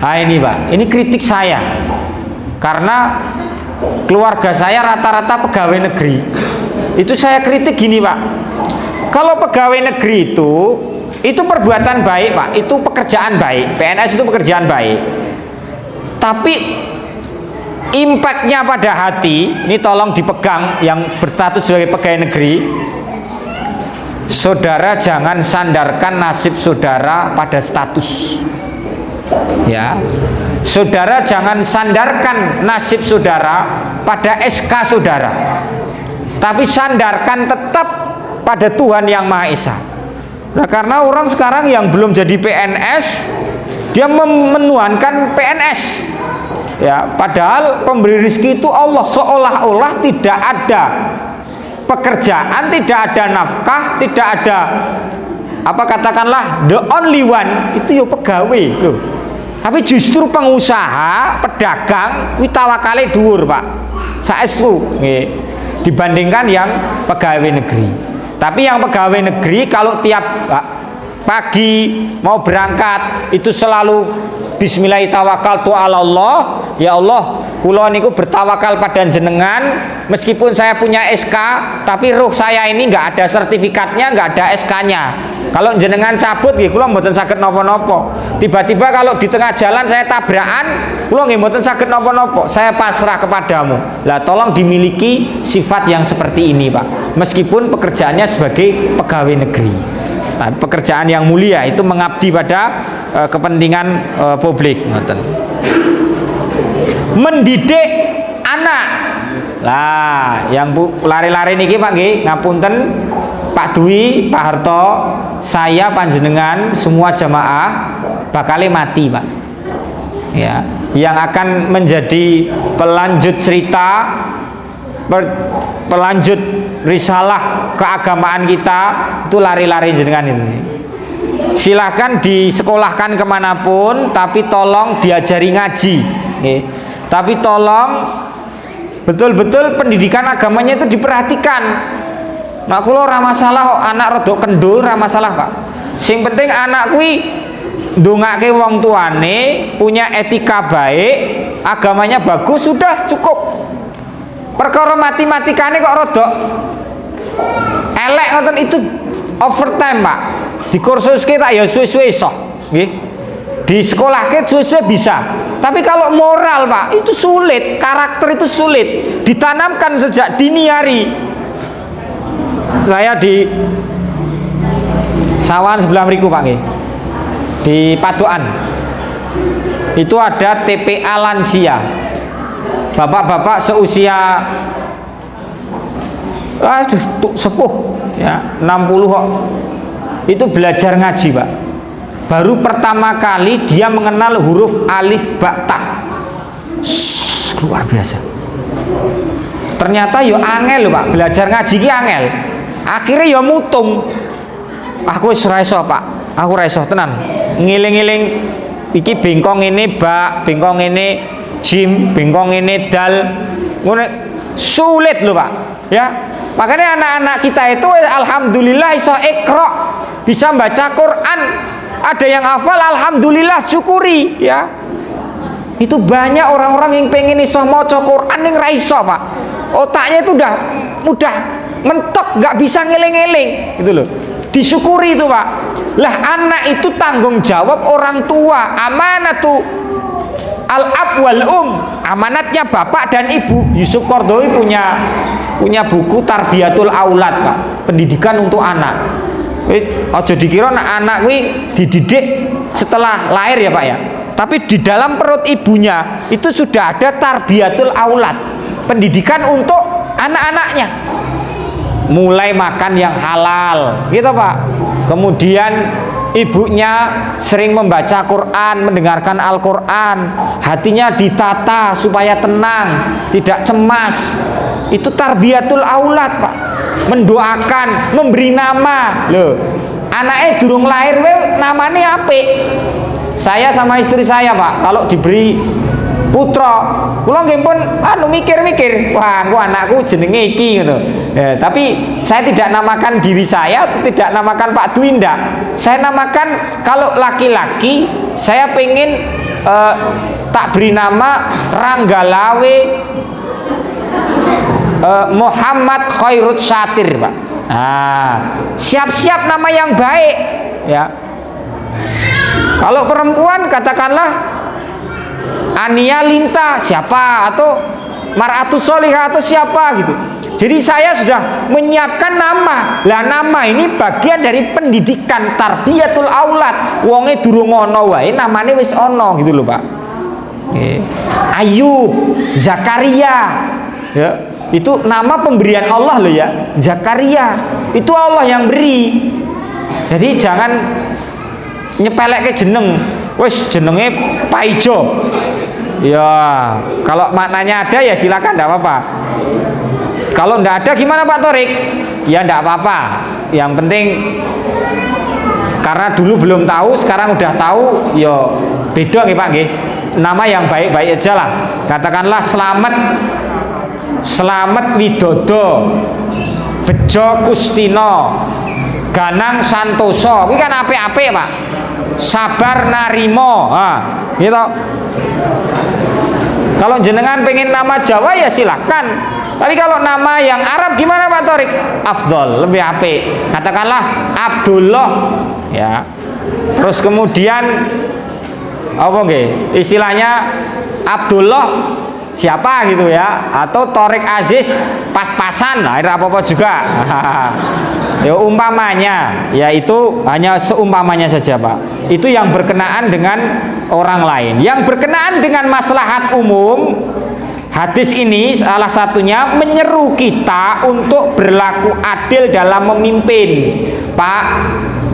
ini Pak, ini kritik saya. Karena keluarga saya rata-rata pegawai negeri. Itu saya kritik gini Pak, kalau pegawai negeri itu perbuatan baik Pak, itu pekerjaan baik, PNS itu pekerjaan baik, tapi impactnya pada hati, ini tolong dipegang yang berstatus sebagai pegawai negeri. Saudara jangan sandarkan nasib saudara pada status, ya. Saudara jangan sandarkan nasib saudara pada SK saudara, tapi sandarkan tetap pada Tuhan yang Maha Esa. Nah, karena orang sekarang yang belum jadi PNS, dia menuhankan PNS. Ya, padahal pemberi rezeki itu Allah. Seolah-olah tidak ada pekerjaan, tidak ada nafkah, tidak ada apa katakanlah the only one itu yo pegawai loh. Tapi justru pengusaha, pedagang, tawakale dhuwur, Pak. Saestu nggih. Dibandingkan yang pegawai negeri. Tapi yang pegawai negeri kalau tiap pagi mau berangkat itu selalu Bismillahirrahmanirrahim. Ya Allah, kula niku bertawakal pada jenengan, meskipun saya punya SK, tapi ruh saya ini nggak ada sertifikatnya, nggak ada SK-nya. Kalau jenengan cabut, kula mboten saged napa-napa. Tiba-tiba kalau di tengah jalan saya tabrakan, kula nggih mboten saged napa-napa. Saya pasrah kepadamu. Lah, tolong dimiliki sifat yang seperti ini, Pak. Meskipun pekerjaannya sebagai pegawai negeri. Nah, pekerjaan yang mulia itu mengabdi pada kepentingan publik. Mendidik anak. Lah, yang lari-lari niki Pak nggih, ngapunten Pak Dwi, Pak Harto, saya panjenengan semua jamaah bakal mati, Pak. Ya, yang akan menjadi pelanjut cerita, pelanjut risalah keagamaan kita itu lari-lari jenengan ini. Silahkan disekolahkan kemanapun, tapi tolong diajari ngaji. Tapi tolong betul-betul pendidikan agamanya itu diperhatikan. Nah, kalau ora masalah anak rodok kendul ora masalah, Pak. Sing penting anak kuwi ndongake wong tuane, punya etika baik, agamanya bagus, sudah cukup. Perkara matematikane kok rodok elek ngoten itu overtime, Pak. Dikursuske tak ya suwe-suwe iso, nggih. Di sekolahke suwe-suwe bisa. Tapi kalau moral, Pak, itu sulit, karakter itu sulit ditanamkan sejak dini hari. Saya di Sawan sebelah mriku, Pak nggih. Di Paduan. Itu ada TPA lansia. Bapak-bapak seusia sepuh ya, 60 kok. Itu belajar ngaji, Pak. Baru pertama kali dia mengenal huruf alif ba ta. Luar biasa. Ternyata yo angel lho, Pak. Belajar ngaji ki angel. Akhirnya ya mutung. Aku wis ora iso, Pak. aku ra iso tenan ngiling-ngiling iki bengkong ini bak, bengkong ini jim, bengkong ini dal, sulit loh Pak ya. Makanya anak-anak kita itu alhamdulillah iso ikra, bisa baca Quran, ada yang hafal, alhamdulillah syukuri ya. Itu banyak orang-orang yang pengen iso maca Quran yang ra iso Pak, otaknya itu udah mentok, nggak bisa ngeling-ngeling gitu loh. Disyukuri itu Pak. Lah anak itu tanggung jawab orang tua, amanatu al-ab wal amanatnya bapak dan ibu. Yusuf Qaradawi punya buku Tarbiyatul Aulad Pak, pendidikan untuk anak. Aja dikira anak kuwi dididik setelah lahir ya Pak ya, tapi di dalam perut ibunya itu sudah ada Tarbiyatul Aulad, pendidikan untuk anak-anaknya. Mulai makan yang halal gitu Pak, kemudian ibunya sering membaca Quran, mendengarkan Al-Quran, hatinya ditata supaya tenang, tidak cemas. Itu tarbiyatul aulad Pak. Mendoakan, memberi nama. Loh, anaknya durung lahir namanya apik. Saya sama istri saya Pak, kalau diberi putra, kula nggih pun mikir-mikir, wah aku anakku jenenge iki gitu. Ya, tapi saya tidak namakan diri saya, tidak namakan Pak Dwi ndak. Saya namakan kalau laki-laki saya pengen tak beri nama Ranggalawe Muhammad Khairut Syatir Pak. Nah, siap-siap nama yang baik ya. Kalau perempuan katakanlah Ania Linta siapa, atau Mar'atus Sholihah atau siapa gitu. Jadi saya sudah menyiapkan nama. Lah nama ini bagian dari pendidikan tarbiyatul aulad. Wonge durung ono wae namane wis ono gitu loh Pak. Ayub, Zakaria ya, itu nama pemberian Allah loh ya. Zakaria itu Allah yang beri. Jadi jangan nyepelek ke jeneng. Wes jenenge Paijo. Ya, kalau maknanya ada ya silakan, tidak apa-apa. Kalau tidak ada gimana Pak Torik? Ya tidak apa-apa. Yang penting karena dulu belum tahu, sekarang udah tahu, ya beda nih Pak nggih. Nama yang baik-baik aja lah. Katakanlah Slamet Widodo, Bejo Kustino, Ganang Santoso. Ini kan apik-apik Pak. Sabar Narimo. Gitu. Kalau jenengan pengen nama Jawa ya silahkan. Tapi kalau nama yang Arab gimana Pak Torik? Afdol, lebih apik. Katakanlah Abdullah ya. Terus kemudian apa nggih? Istilahnya Abdullah siapa gitu ya, atau Torik Aziz pas-pasan lah, apa-apa juga. Ya umpamanya, ya itu hanya seumpamanya saja Pak. Itu yang berkenaan dengan orang lain. Yang berkenaan dengan maslahat umum, hadis ini salah satunya menyeru kita untuk berlaku adil dalam memimpin. Pak,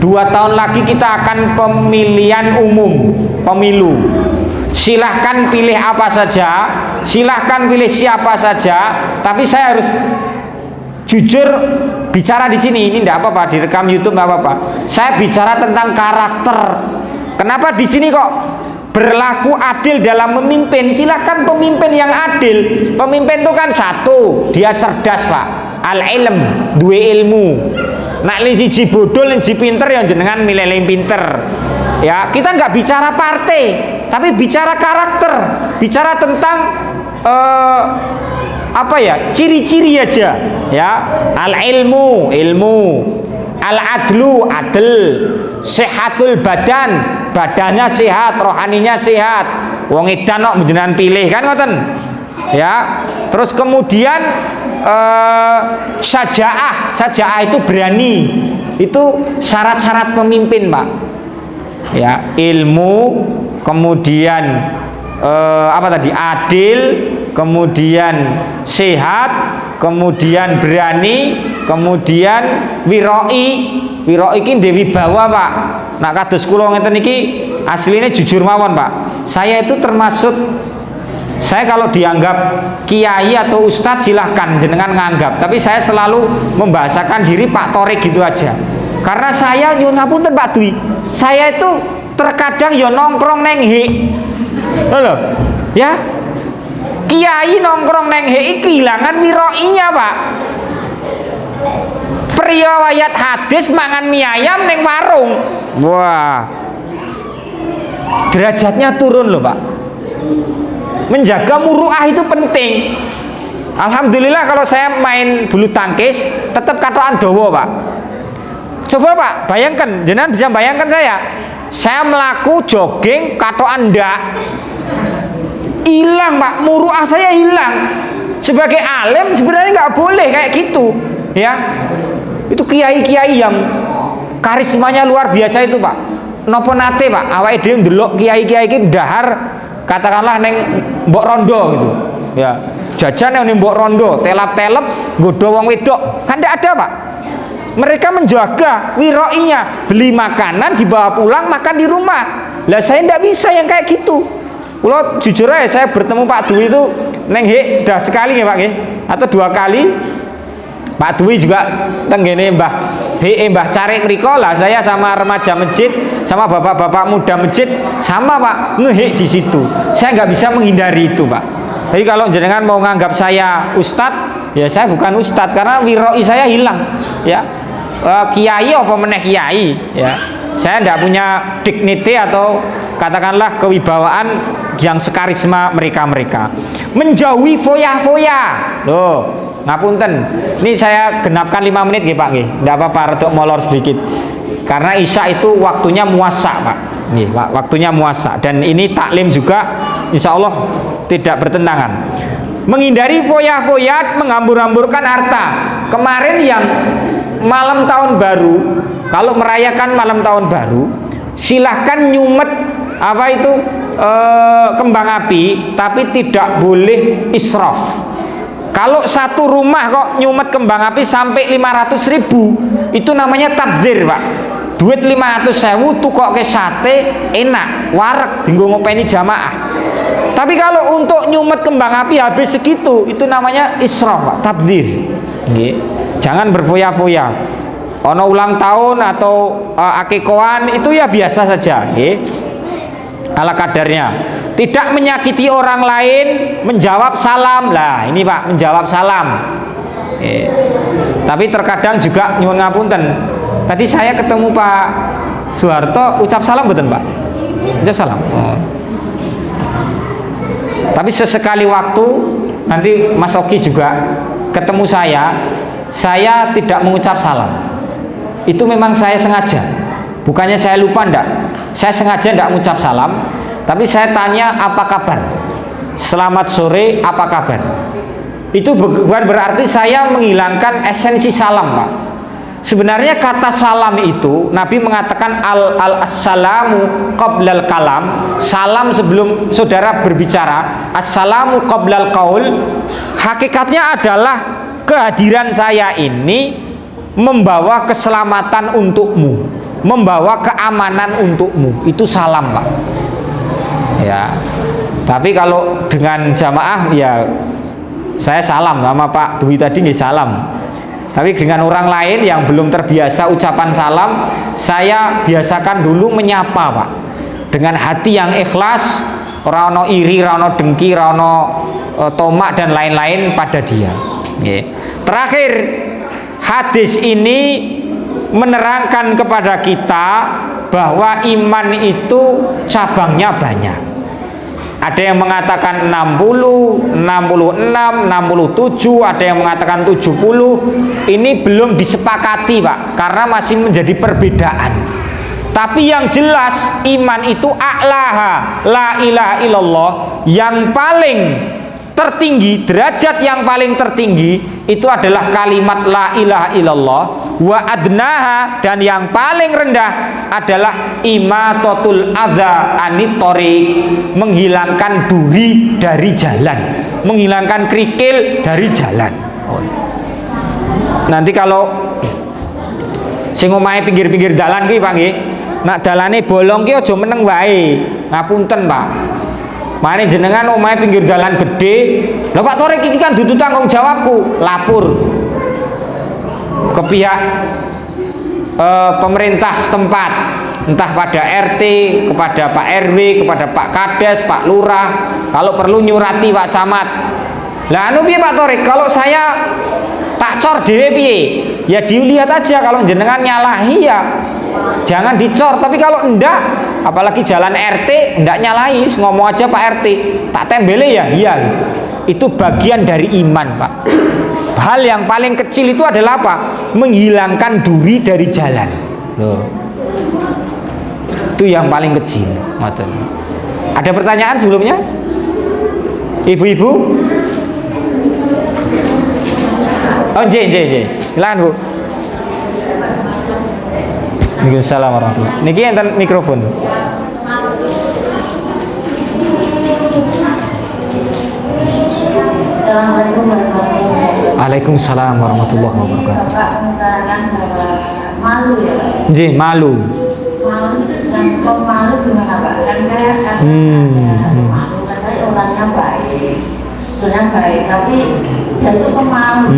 2 tahun lagi kita akan pemilihan umum, pemilu. Silahkan pilih apa saja, silahkan pilih siapa saja, tapi saya harus jujur bicara di sini. Ini tidak apa-apa, direkam YouTube nggak apa-apa. Saya bicara tentang karakter. Kenapa di sini kok berlaku adil dalam memimpin? Silahkan pemimpin yang adil. Pemimpin itu kan satu, dia cerdas Pak, al-ilm, dua ilmu. Nak siji bodoh, siji pinter, yang jenengan milih yang pinter. Ya, kita nggak bicara partai, tapi bicara karakter, bicara tentang apa ya, ciri-ciri aja ya. Al-ilmu, ilmu, al-adlu, adl, sehatul badan, badannya sehat, rohaninya sehat. Wong edan kok jenengan pilih kan ngoten ya. Terus kemudian sajaah itu berani. Itu syarat-syarat pemimpin Pak ya. Ilmu, kemudian apa tadi, adil, kemudian sehat, kemudian berani, kemudian wiroi. Wiroi ini dewi bawa Pak. Nak kados kula ngeten iki aslinya jujur mawon Pak. Saya itu termasuk, saya kalau dianggap kiai atau ustadz silahkan jenengan nganggap, tapi saya selalu membahasakan diri Pak Torik gitu aja. Karena saya nyuwun ngapunten Pak Dwi, saya itu terkadang yo nongkrong neng he. Lho, ya. Kiai nongkrong neng he kehilangan wiroinya, Pak. Periwayat hadis mangan mie ayam neng warung. Wah. Derajatnya turun loh, Pak. Menjaga muruah itu penting. Alhamdulillah kalau saya main bulu tangkis tetap katokan dawa, Pak. Coba Pak, bayangkan, jenengan bisa bayangkan saya melaku jogging katokan ndak. Hilang Pak, muruah saya hilang. Sebagai alim sebenarnya nggak boleh kayak gitu, ya. Itu kiai-kiai yang karismanya luar biasa itu Pak. Nopo nate Pak, awake dhewe ndelok kiai-kiai iki ndahar katakanlah neng mbok rondo gitu. Ya, jajan yang mbok rondo, telap-telep nggodho wong wedok. Kan ndak ada, Pak. Mereka menjaga wiroinya, beli makanan dibawa pulang, makan di rumah. Lah saya ndak bisa yang kayak gitu. Kalau jujur aja saya bertemu Pak Dwi itu neng he dah sekali ya Pak nggih, atau 2 kali. Pak Dwi juga tenggene Mbah Carik mriko lah, saya sama remaja masjid, sama bapak-bapak muda masjid sama Pak ngehik di situ. Saya nggak bisa menghindari itu Pak. Jadi kalau jenengan mau nganggap saya ustadz, ya saya bukan ustadz karena wiroi saya hilang. Ya, kiai apa meneh kiai. Ya, saya nggak punya dignity atau katakanlah kewibawaan yang sekarisma mereka. Menjauhi foya-foya. Loh. Ngapunten, ini saya genapkan 5 menit nggih Pak nggih. Enggak apa-apa rada molor sedikit. Karena Isya itu waktunya muasa, Pak. Nggih, waktunya muasa dan ini taklim juga insya Allah tidak bertentangan. Menghindari foya-foya, menghambur-hamburkan harta. Kemarin yang malam tahun baru, kalau merayakan malam tahun baru, silahkan nyumet apa itu kembang api, tapi tidak boleh israf. Kalau satu rumah kok nyumet kembang api sampai 500.000, itu namanya tabzir Pak. Duit 500.000 tuh kok ke sate enak, wareg dinggo ngopeni jamaah. Tapi kalau untuk nyumet kembang api habis segitu, itu namanya israf Pak, tabzir. Jangan berfoya-foya. Ono ulang tahun atau akikoan itu ya biasa saja, ala kadarnya. Tidak menyakiti orang lain, menjawab salam lah. Ini Pak, menjawab salam. Tapi terkadang juga nyuwun ngapunten. Tadi saya ketemu Pak Soeharto, ucap salam betul Pak? Ucap salam. Oh. Tapi sesekali waktu nanti Mas Oki juga ketemu saya tidak mengucap salam. Itu memang saya sengaja. Bukannya saya lupa ndak. Saya sengaja ndak mengucap salam. Tapi saya tanya apa kabar? Selamat sore, apa kabar? Itu bukan berarti saya menghilangkan esensi salam, Pak. Sebenarnya kata salam itu Nabi mengatakan assalamu qoblal kalam, salam sebelum saudara berbicara, assalamu qoblal qaul. Hakikatnya adalah kehadiran saya ini membawa keselamatan untukmu, membawa keamanan untukmu. Itu salam, Pak. Ya, tapi kalau dengan jamaah ya saya salam sama Pak Dwi tadi nggih salam. Tapi dengan orang lain yang belum terbiasa ucapan salam, saya biasakan dulu menyapa Pak, dengan hati yang ikhlas, ora ono iri, ora ono dengki, ora ono tomak dan lain-lain pada dia. Terakhir, hadis ini menerangkan kepada kita bahwa iman itu cabangnya banyak. Ada yang mengatakan 60, 66, 67, ada yang mengatakan 70. Ini belum disepakati Pak, karena masih menjadi perbedaan. Tapi yang jelas iman itu a'laha, la ilaha illallah, yang paling tertinggi, derajat yang paling tertinggi itu adalah kalimat la ilaha illallah, wa adnaha, dan yang paling rendah adalah imatatul adza anit thoriq, menghilangkan duri dari jalan, menghilangkan kerikil dari jalan. Nanti kalau sing omahe pinggir-pinggir dalan ki Pak nggih, nak dalane bolong ki aja meneng wae, ngapunten Pak. Mane jenengan omahe pinggir jalan gede, lho Pak Torik iki kan dudu tanggung jawabku, lapor ke pihak pemerintah setempat, entah pada RT, kepada Pak RW, kepada Pak Kades, Pak Lurah, kalau perlu nyurati Pak Camat. Lah anu piye Pak Torik, kalau saya tak cor dhewe piye? Ya dilihat aja, kalau jenengan nyalahi ya jangan dicor, tapi kalau enggak, apalagi jalan RT enggak nyalahi, ngomong aja Pak RT, tak tembele ya, iya gitu. Itu bagian dari iman Pak. Hal yang paling kecil itu adalah apa? Menghilangkan duri dari jalan. Loh. Itu yang paling kecil. Ada pertanyaan sebelumnya? Ibu-ibu? Oh, J. Silakan Bu. Waalaikumsalam warahmatullahi. Niki enten mikrofon. Assalamualaikum warahmatullahi wabarakatuh. Waalaikumsalam warahmatullahi wabarakatuh. Bapak mengatakan bahwa malu ya Pak? J, malu. Malu dan pemalu gimana Pak? Kan saya malu, katanya orangnya baik, sebenarnya baik, tapi dia itu pemalu.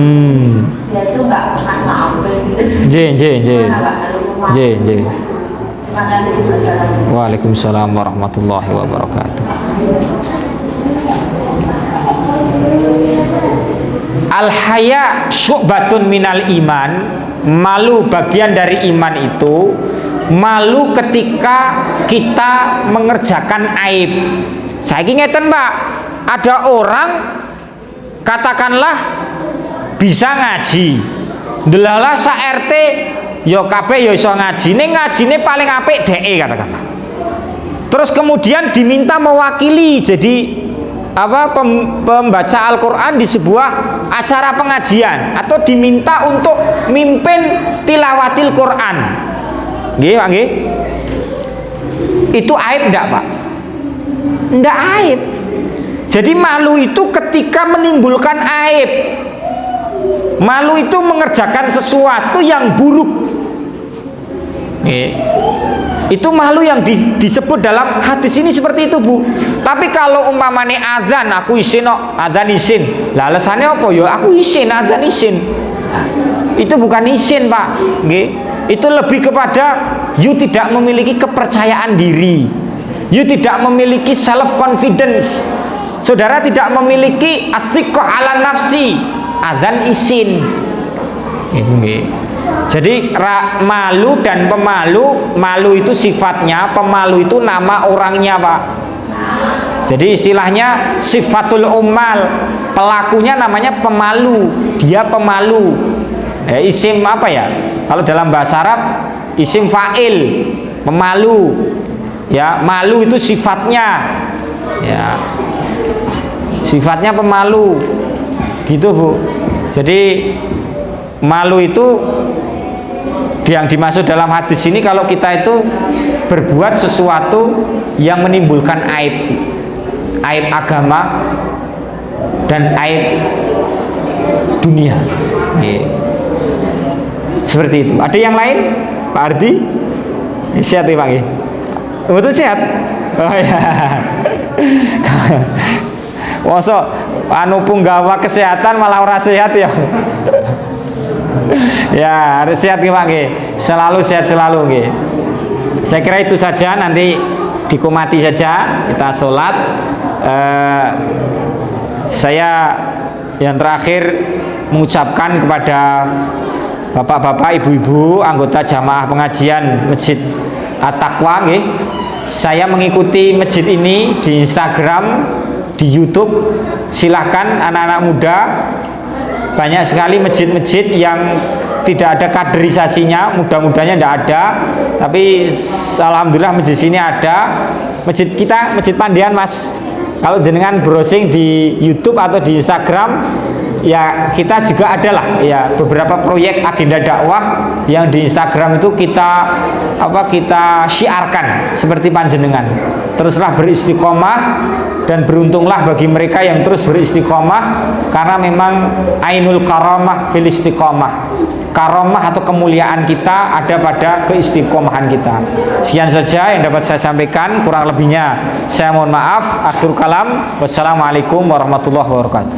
Dia itu nggak pernah maafin gitu. J. Gimana Pak kalau pemalu? J. Terima kasih. Wassalamualaikum. Waalaikumsalam warahmatullahi wabarakatuh. Al-haya syu'batun minal iman. Malu bagian dari iman itu. Malu ketika kita mengerjakan aib. Saiki ngeten Pak, ada orang katakanlah bisa ngaji, delala sa RT yo kabeh yo iso ngaji, ning ngajine paling apik dheke katakanlah. Terus kemudian diminta mewakili jadi pembaca Al-Quran di sebuah acara pengajian, atau diminta untuk mimpin tilawatil Quran. Nggih, Pak nggih. Itu aib enggak, Pak? Enggak aib. Jadi malu itu ketika menimbulkan aib. Malu itu mengerjakan sesuatu yang buruk. Nggih. Itu malu yang disebut dalam hadis ini seperti itu Bu. Tapi kalau umpamane azan, aku isin kok, azan isin. Lah alasannya apa ya? Aku isin, azan isin. Nah, itu bukan isin Pak. Nggih. Itu lebih kepada you tidak memiliki kepercayaan diri, you tidak memiliki self confidence, saudara tidak memiliki as-siqah ala nafsi. Azan isin. Jadi malu dan pemalu, malu itu sifatnya, pemalu itu nama orangnya Pak. Jadi istilahnya sifatul ummal, pelakunya namanya pemalu, dia pemalu. Isim apa ya? Kalau dalam bahasa Arab isim fa'il, pemalu. Ya, malu itu sifatnya. Ya. Sifatnya pemalu. Gitu Bu. Jadi malu itu yang dimaksud dalam hadis ini kalau kita itu berbuat sesuatu yang menimbulkan aib agama dan aib dunia. Seperti itu. Ada yang lain? Pak Ardi? Sehat ya Pak? Betul sehat? Oh ya. Masa anu punggawa kesehatan malah ora sehat ya. Ya, harus sehat ya Pak. Selalu sehat selalu nggih. Saya kira itu saja, nanti dikumati saja kita sholat. Saya yang terakhir mengucapkan kepada bapak-bapak, ibu-ibu, anggota jamaah pengajian Masjid At-Taqwa nggih. Saya mengikuti masjid ini di Instagram, di YouTube. Silahkan anak-anak muda. Banyak sekali masjid-masjid yang tidak ada kaderisasinya, mudah-mudahnya tidak ada. Tapi alhamdulillah masjid sini ada. Masjid kita, Masjid Pandian Mas. Kalau jenengan browsing di YouTube atau di Instagram, ya kita juga adalah ya beberapa proyek agenda dakwah yang di Instagram itu kita syiarkan seperti panjenengan. Teruslah beristiqomah dan beruntunglah bagi mereka yang terus beristiqomah, karena memang ainul karamah fil istiqomah. Karamah atau kemuliaan kita ada pada keistiqomahan kita. Sekian saja yang dapat saya sampaikan, kurang lebihnya saya mohon maaf. Akhir kalam, wassalamualaikum warahmatullahi wabarakatuh.